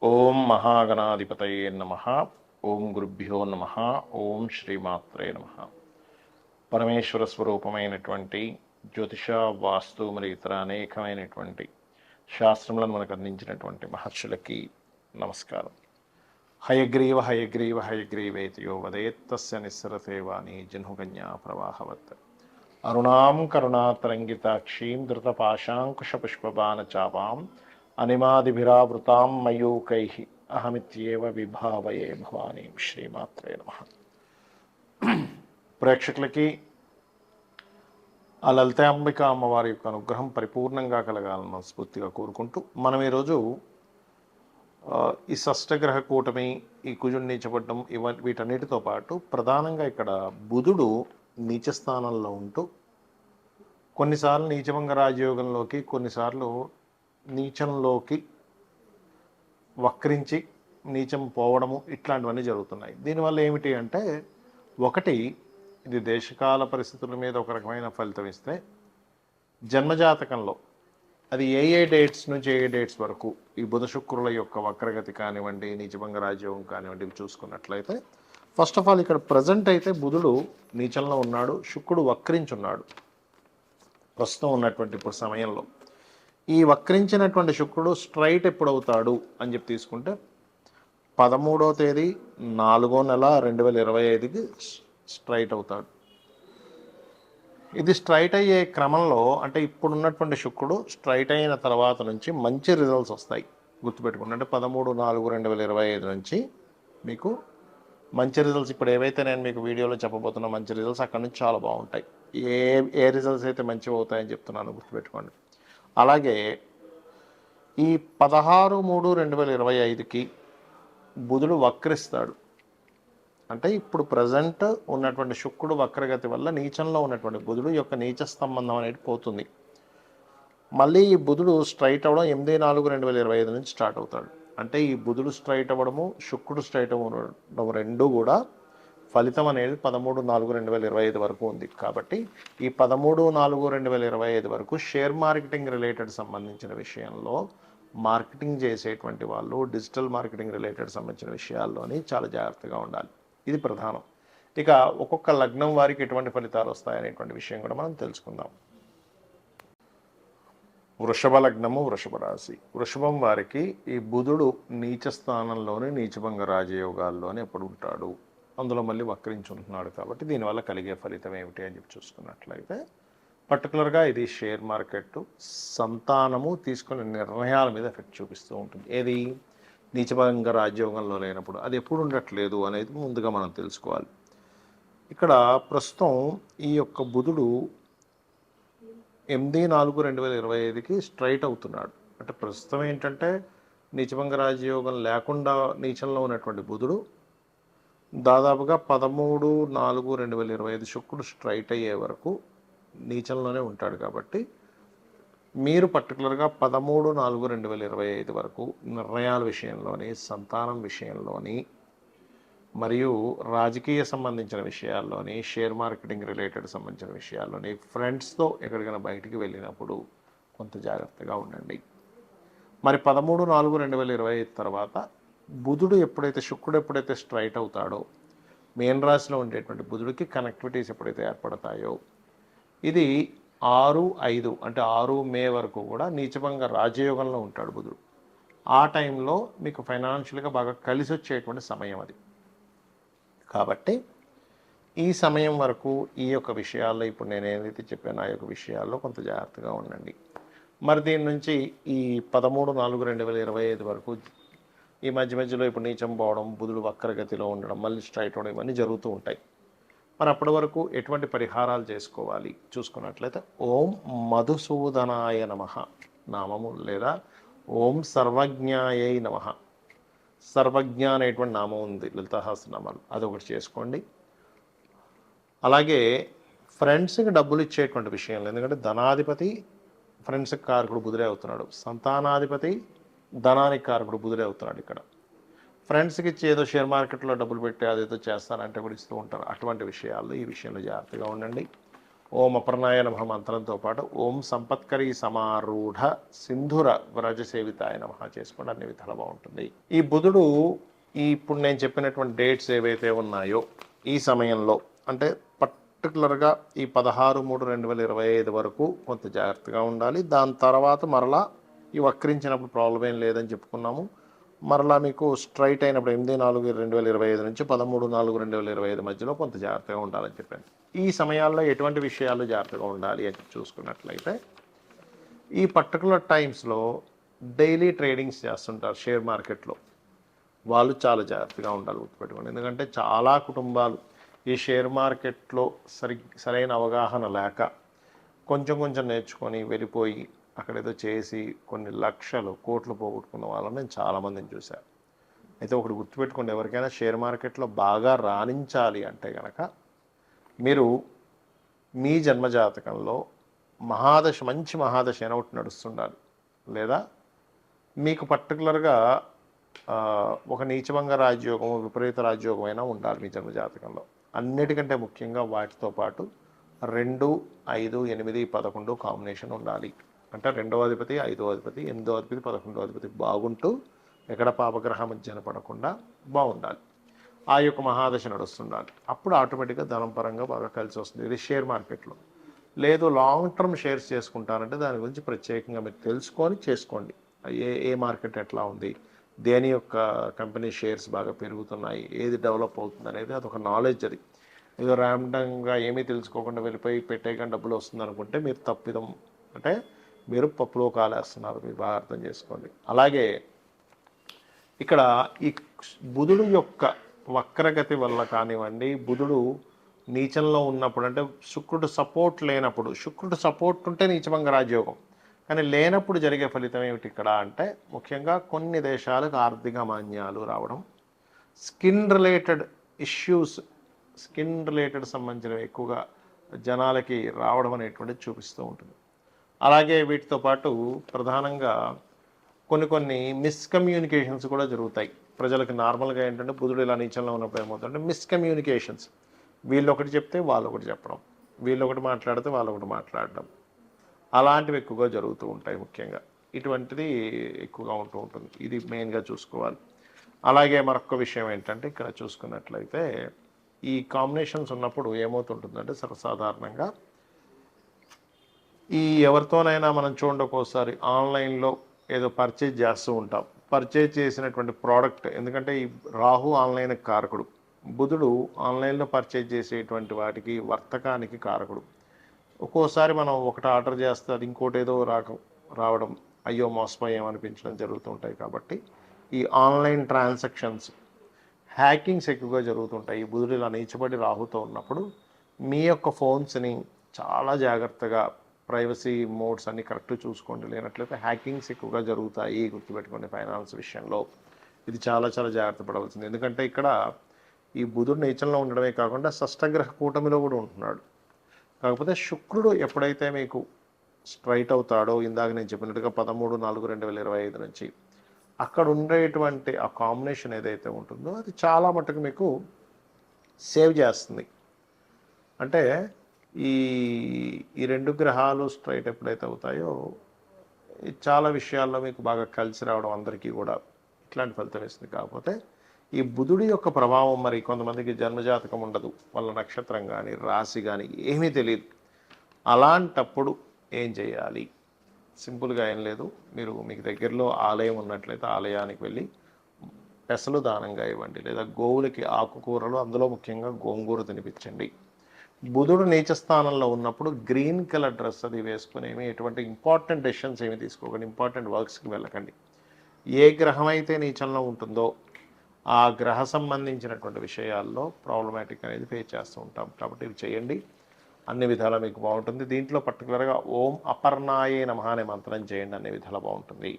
ఓం మహాగణాధిపతయే నమః. ఓం గురుభ్యో నమః. ఓం శ్రీమాత్రే నమః. పరమేశ్వర స్వరూపమైనటువంటి జ్యోతిష, వాస్తు మరియు ఇతర అనేకమైనటువంటి శాస్త్రములను మనకు అందించినటువంటి మహర్షులకి నమస్కారం. హయగ్రీవ హయగ్రీవ హయగ్రీవేతియో వదేత్తస్య నిస్సరతే వాణి జహ్నుకన్యా ప్రవాహవత్. అరుణాం కరుణాతరంగితాక్షీం ధృతపాశాంకుశపుష్పబాణచాపాం అనిమాదిభిరావృతాం మయూకైః అహమిత్యేవ విభావయే భవానీ. శ్రీమాత్రే నమః. ప్రేక్షకులకి ఆ లలితాంబిక అమ్మవారి యొక్క అనుగ్రహం పరిపూర్ణంగా కలగాలని మనస్ఫూర్తిగా కోరుకుంటూ మనం ఈరోజు ఈ షష్టగ్రహ కూటమి, ఈ కుజుడు నీచపడడం, వీటన్నిటితో పాటు ప్రధానంగా ఇక్కడ బుధుడు నీచ స్థానంలో ఉంటూ కొన్నిసార్లు నీచభంగ రాజయోగంలోకి, కొన్నిసార్లు నీచంలోకి వక్రించి నీచం పోవడము, ఇట్లాంటివన్నీ జరుగుతున్నాయి. దీనివల్ల ఏమిటి అంటే, ఒకటి, ఇది దేశకాల పరిస్థితుల మీద ఒక రకమైన ఫలితం ఇస్తే, జన్మజాతకంలో అది ఏ డేట్స్ నుంచి ఏ డేట్స్ వరకు ఈ బుధ శుక్రుల యొక్క వక్రగతి కానివ్వండి, నీచభంగ రాజయోగం కానివ్వండి, ఇవి చూసుకున్నట్లయితే ఫస్ట్ ఆఫ్ ఆల్ ఇక్కడ ప్రజెంట్ అయితే బుధుడు నీచంలో ఉన్నాడు, శుక్రుడు వక్రించున్నాడు ప్రస్తుతం ఉన్నటువంటి ఇప్పుడు సమయంలో. ఈ వక్రించినటువంటి శుక్రుడు స్ట్రైట్ ఎప్పుడవుతాడు అని చెప్పి తీసుకుంటే 13వ తేదీ 4వ నెల 2025కి స్ట్రైట్ అవుతాడు. ఇది స్ట్రైట్ అయ్యే క్రమంలో, అంటే ఇప్పుడు ఉన్నటువంటి శుక్రుడు స్ట్రైట్ అయిన తర్వాత నుంచి మంచి రిజల్ట్స్ వస్తాయి. గుర్తుపెట్టుకోండి, అంటే 13/4/2025 నుంచి మీకు మంచి రిజల్ట్స్, ఇప్పుడు ఏవైతే నేను మీకు వీడియోలో చెప్పబోతున్నా మంచి రిజల్ట్స్, అక్కడ నుంచి చాలా బాగుంటాయి. ఏ రిజల్ట్స్ అయితే మంచిగా అవుతాయని చెప్తున్నాను, గుర్తుపెట్టుకోండి. అలాగే ఈ 16/3/2025కి బుధుడు వక్రిస్తాడు. అంటే ఇప్పుడు ప్రజెంట్ ఉన్నటువంటి శుక్రుడు వక్రగతి వల్ల నీచంలో ఉన్నటువంటి బుధుడు యొక్క నీచ సంబంధం అనేది పోతుంది. మళ్ళీ ఈ బుధుడు స్ట్రైట్ అవ్వడం 8/4/2025 నుంచి స్టార్ట్ అవుతాడు. అంటే ఈ బుధుడు స్ట్రైట్ అవ్వడము, శుక్రుడు స్ట్రైట్ అవ్వడం రెండు కూడా ఫలితం అనేది 13/4/2025 వరకు ఉంది. కాబట్టి ఈ 13/4/2025 వరకు షేర్ మార్కెటింగ్ రిలేటెడ్ సంబంధించిన విషయంలో మార్కెటింగ్ చేసేటువంటి వాళ్ళు, డిజిటల్ మార్కెటింగ్ రిలేటెడ్ సంబంధించిన విషయాల్లోని చాలా జాగ్రత్తగా ఉండాలి. ఇది ప్రధానం. ఇక ఒక్కొక్క లగ్నం వారికి ఎటువంటి ఫలితాలు వస్తాయనేటువంటి విషయం కూడా మనం తెలుసుకుందాం. వృషభ లగ్నము, వృషభ రాశి. వృషభం వారికి ఈ బుధుడు నీచ స్థానంలోని నీచభంగ రాజయోగాల్లోనే ఎప్పుడు ఉంటాడు, అందులో మళ్ళీ వక్రించి ఉంటున్నాడు. కాబట్టి దీనివల్ల కలిగే ఫలితం ఏమిటి అని చెప్పి చూసుకున్నట్లయితే, పర్టికులర్గా ఇది షేర్ మార్కెట్, సంతానము తీసుకునే నిర్ణయాల మీద ఎఫెక్ట్ చూపిస్తూ ఉంటుంది. ఏది నీచభంగ రాజయోగంలో లేనప్పుడు అది ఎప్పుడు ఉండట్లేదు అనేది ముందుగా మనం తెలుసుకోవాలి. ఇక్కడ ప్రస్తుతం ఈ యొక్క బుధుడు 8/4/2025కి స్ట్రైట్ అవుతున్నాడు. అంటే ప్రస్తుతం ఏంటంటే నీచభంగ రాజయోగం లేకుండా నీచంలో ఉన్నటువంటి బుధుడు దాదాపుగా 13/4/2025 శుక్రుడు స్ట్రైట్ అయ్యే వరకు నీచంలోనే ఉంటాడు. కాబట్టి మీరు పర్టికులర్గా 13/4/2025 వరకు నిర్ణయాల విషయంలోని, సంతానం విషయంలోని, మరియు రాజకీయ సంబంధించిన విషయాల్లోని, షేర్ మార్కెటింగ్ రిలేటెడ్ సంబంధించిన విషయాల్లోని, ఫ్రెండ్స్తో ఎక్కడికైనా బయటికి వెళ్ళినప్పుడు కొంత జాగ్రత్తగా ఉండండి. మరి 13/4/2025 తర్వాత బుధుడు ఎప్పుడైతే, శుక్రుడు ఎప్పుడైతే స్ట్రైట్ అవుతాడో, మేన్ రాశిలో ఉండేటువంటి బుధుడికి కనెక్టివిటీస్ ఎప్పుడైతే ఏర్పడతాయో, ఇది 6/5 అంటే 6 మే వరకు కూడా నీచభంగ రాజయోగంలో ఉంటాడు బుధుడు. ఆ టైంలో మీకు ఫైనాన్షియల్గా బాగా కలిసి వచ్చేటువంటి సమయం అది. కాబట్టి ఈ సమయం వరకు ఈ యొక్క విషయాల్లో, ఇప్పుడు నేను ఏదైతే చెప్పానో ఆ యొక్క విషయాల్లో కొంత జాగ్రత్తగా ఉండండి. మరి దీని నుంచి ఈ 13/4/2025 వరకు ఈ మధ్యలో ఇప్పుడు నీచం పోవడం, బుధుడు వక్రగతిలో ఉండడం, మళ్ళీ స్ట్రైట్ అవడం, ఇవన్నీ జరుగుతూ ఉంటాయి. మరి అప్పటి వరకు ఎటువంటి పరిహారాలు చేసుకోవాలి చూసుకున్నట్లయితే, ఓం మధుసూదనాయ నమః నామము, లేదా ఓం సర్వజ్ఞాయై నమః, సర్వజ్ఞ అనేటువంటి నామం ఉంది లలితాసహస్రనామాలు, అదొకటి చేసుకోండి. అలాగే ఫ్రెండ్స్కి డబ్బులు ఇచ్చేటువంటి విషయంలో, ఎందుకంటే ధనాధిపతి ఫ్రెండ్స్కి కారకుడు బుధుడే అవుతున్నాడు, సంతానాధిపతి ధనానికి కారకుడు బుధుడే అవుతున్నాడు. ఇక్కడ ఫ్రెండ్స్కి ఇచ్చి ఏదో షేర్ మార్కెట్లో డబ్బులు పెట్టి అదేదో చేస్తానంటే కూడా ఇస్తూ ఉంటారు. అటువంటి విషయాల్లో ఈ విషయంలో జాగ్రత్తగా ఉండండి. ఓం అపర్ణాయ నమః మంత్రంతో పాటు ఓం సంపత్కరీ సమారూఢ సింధుర వ్రజసేవితాయ నమః చేసుకోండి, అన్ని విధాలు బాగుంటుంది. ఈ బుధుడు ఇప్పుడు నేను చెప్పినటువంటి డేట్స్ ఏవైతే ఉన్నాయో ఈ సమయంలో అంటే పర్టికులర్గా ఈ 16/3/2025 వరకు కొంత జాగ్రత్తగా ఉండాలి. దాని తర్వాత మరలా ఈ వక్రించినప్పుడు ప్రాబ్లం ఏం లేదని చెప్పుకున్నాము. మరలా మీకు స్ట్రైట్ అయినప్పుడు 8/4/2025 నుంచి 13/4/2025 మధ్యలో కొంత జాగ్రత్తగా ఉండాలని చెప్పాను. ఈ సమయాల్లో ఎటువంటి విషయాలు జాగ్రత్తగా ఉండాలి అని చూసుకున్నట్లయితే ఈ పర్టికులర్ టైమ్స్లో డైలీ ట్రేడింగ్స్ చేస్తుంటారు షేర్ మార్కెట్లో, వాళ్ళు చాలా జాగ్రత్తగా ఉండాలి, గుర్తుపెట్టుకోండి. ఎందుకంటే చాలా కుటుంబాలు ఈ షేర్ మార్కెట్లో సరైన అవగాహన లేక కొంచెం కొంచెం నేర్చుకొని వెళ్ళిపోయి అక్కడేదో చేసి కొన్ని లక్షలు కోట్లు పోగొట్టుకున్న వాళ్ళని నేను చాలామందిని చూశాను. అయితే ఒకటి గుర్తుపెట్టుకోండి, ఎవరికైనా షేర్ మార్కెట్లో బాగా రాణించాలి అంటే కనుక మీరు మీ జన్మజాతకంలో మహాదశ మంచి మహాదశ అయినా ఒకటి నడుస్తుండాలి, లేదా మీకు పర్టికులర్గా ఒక నీచభంగ రాజయోగము విపరీత రాజయోగం అయినా ఉండాలి మీ జన్మజాతకంలో. అన్నిటికంటే ముఖ్యంగా వాటితో పాటు 2, 5, 8, 11 కాంబినేషన్ ఉండాలి. అంటే 2వ అధిపతి 5వ అధిపతి 8వ అధిపతి 11వ అధిపతి బాగుంటూ ఎక్కడ పాపగ్రహ మధ్యన పడకుండా బాగుండాలి. ఆ యొక్క మహాదశ నడుస్తుండాలి. అప్పుడు ఆటోమేటిక్గా ధనం పరంగా బాగా కలిసి వస్తుంది. ఇది షేర్ మార్కెట్లో. లేదు లాంగ్ టర్మ్ షేర్స్ చేసుకుంటారంటే దాని గురించి ప్రత్యేకంగా మీరు తెలుసుకొని చేసుకోండి. ఏ మార్కెట్ ఎట్లా ఉంది, దేని యొక్క కంపెనీ షేర్స్ బాగా పెరుగుతున్నాయి, ఏది డెవలప్ అవుతుంది అనేది అదొక నాలెడ్జ్. అది ఏదో ర్యాండమ్గా ఏమీ తెలుసుకోకుండా వెళ్ళిపోయి పెట్టేయకుండా డబ్బులు వస్తుంది అనుకుంటే మీరు తప్పిదం, అంటే మీరు పప్పులో కాలేస్తున్నారు, మీరు బాగా అర్థం చేసుకోండి. అలాగే ఇక్కడ ఈ బుధుడు యొక్క వక్రగతి వల్ల కానివ్వండి, బుధుడు నీచంలో ఉన్నప్పుడు అంటే శుక్రుడు సపోర్ట్ లేనప్పుడు, శుక్రుడు సపోర్ట్ ఉంటే నీచభంగ రాజయోగం, కానీ లేనప్పుడు జరిగే ఫలితం ఏమిటి ఇక్కడ అంటే ముఖ్యంగా కొన్ని దేశాలకు ఆర్థిక మాన్యాలు రావడం, skin related issues, skin related సంబంధించినవి ఎక్కువగా జనాలకి రావడం అనేటువంటిది చూపిస్తూ ఉంటుంది. అలాగే వీటితో పాటు ప్రధానంగా కొన్ని మిస్కమ్యూనికేషన్స్ కూడా జరుగుతాయి ప్రజలకు. నార్మల్గా ఏంటంటే బుధుడు ఇలా నీచంలో ఉన్నప్పుడు ఏమవుతుందంటే మిస్కమ్యూనికేషన్స్, వీళ్ళు ఒకటి చెప్తే వాళ్ళు ఒకటి చెప్పడం, వీళ్ళు ఒకటి మాట్లాడితే వాళ్ళు ఒకటి మాట్లాడడం, అలాంటివి ఎక్కువగా జరుగుతూ ఉంటాయి. ముఖ్యంగా ఇటువంటిది ఎక్కువగా ఉంటూ ఉంటుంది. ఇది మెయిన్గా చూసుకోవాలి. అలాగే మరొక విషయం ఏంటంటే ఇక్కడ చూసుకున్నట్లయితే ఈ కాంబినేషన్స్ ఉన్నప్పుడు ఏమవుతుంటుందంటే సర్వసాధారణంగా ఈ ఎవరితోనైనా మనం చూడండి ఒక్కోసారి ఆన్లైన్లో ఏదో పర్చేజ్ చేస్తూ ఉంటాం. పర్చేజ్ చేసినటువంటి ప్రోడక్ట్, ఎందుకంటే ఈ రాహు ఆన్లైన్ కారకుడు, బుధుడు ఆన్లైన్లో పర్చేజ్ చేసేటువంటి వాటికి వర్తకానికి కారకుడు. ఒక్కోసారి మనం ఒకటి ఆర్డర్ చేస్తే అది ఇంకోటి ఏదో రావడం, అయ్యో మోసపోయామనిపించడం జరుగుతుంటాయి. కాబట్టి ఈ ఆన్లైన్ ట్రాన్సాక్షన్స్ హ్యాకింగ్స్ ఎక్కువగా జరుగుతుంటాయి. ఈ బుధుడు ఇలా నీచబడి రాహుతో ఉన్నప్పుడు మీ యొక్క ఫోన్స్ని చాలా జాగ్రత్తగా ప్రైవసీ మోడ్స్ అన్ని కరెక్ట్ చూసుకోండి, లేనట్లయితే హ్యాకింగ్స్ ఎక్కువగా జరుగుతాయి. గుర్తుపెట్టుకోండి ఫైనాన్స్ విషయంలో ఇది చాలా చాలా జాగ్రత్త పడవలసింది. ఎందుకంటే ఇక్కడ ఈ బుధుడు నీచంలో ఉండడమే కాకుండా షష్టగ్రహ కూటమిలో కూడా ఉంటున్నాడు. కాకపోతే శుక్రుడు ఎప్పుడైతే మీకు స్ట్రైట్ అవుతాడో ఇందాక నేను చెప్పినట్టుగా 13/4/2025 నుంచి అక్కడ ఉండేటువంటి ఆ కాంబినేషన్ ఏదైతే ఉంటుందో అది చాలా మటుకు మీకు సేవ్ చేస్తుంది. అంటే ఈ 2 గ్రహాలు స్ట్రైట్ ఎప్పుడైతే అవుతాయో చాలా విషయాల్లో మీకు బాగా కలిసి రావడం అందరికీ కూడా ఇట్లాంటి ఫలితం ఇస్తుంది. కాకపోతే ఈ బుధుడి యొక్క ప్రభావం మరి కొంతమందికి జన్మజాతకం ఉండదు, వాళ్ళ నక్షత్రం కానీ రాశి కానీ ఏమీ తెలియదు. అలాంటప్పుడు ఏం చేయాలి? సింపుల్గా ఏం లేదు, మీకు దగ్గరలో ఆలయం ఉన్నట్లయితే ఆలయానికి వెళ్ళి పెసలు దానంగా ఇవ్వండి, లేదా గోవులకి ఆకుకూరలు, అందులో ముఖ్యంగా గోంగూర తినిపించండి. బుధుడు నీచ స్థానంలో ఉన్నప్పుడు గ్రీన్ కలర్ డ్రెస్ అది వేసుకుని ఎటువంటి ఇంపార్టెంట్ డెసిషన్స్ ఏమి తీసుకోకండి, ఇంపార్టెంట్ వర్క్స్కి వెళ్ళకండి. ఏ గ్రహం అయితే నీచంలో ఉంటుందో ఆ గ్రహ సంబంధించినటువంటి విషయాల్లో ప్రాబ్లమాటిక్ అనేది ఫేస్ చేస్తూ ఉంటాం. కాబట్టి ఇవి చేయండి, అన్ని విధాలా మీకు బాగుంటుంది. దీంట్లో పర్టికులర్గా ఓం అపర్ణాయే నమః అనే మంత్రం చేయండి, అన్ని విధాలా బాగుంటుంది.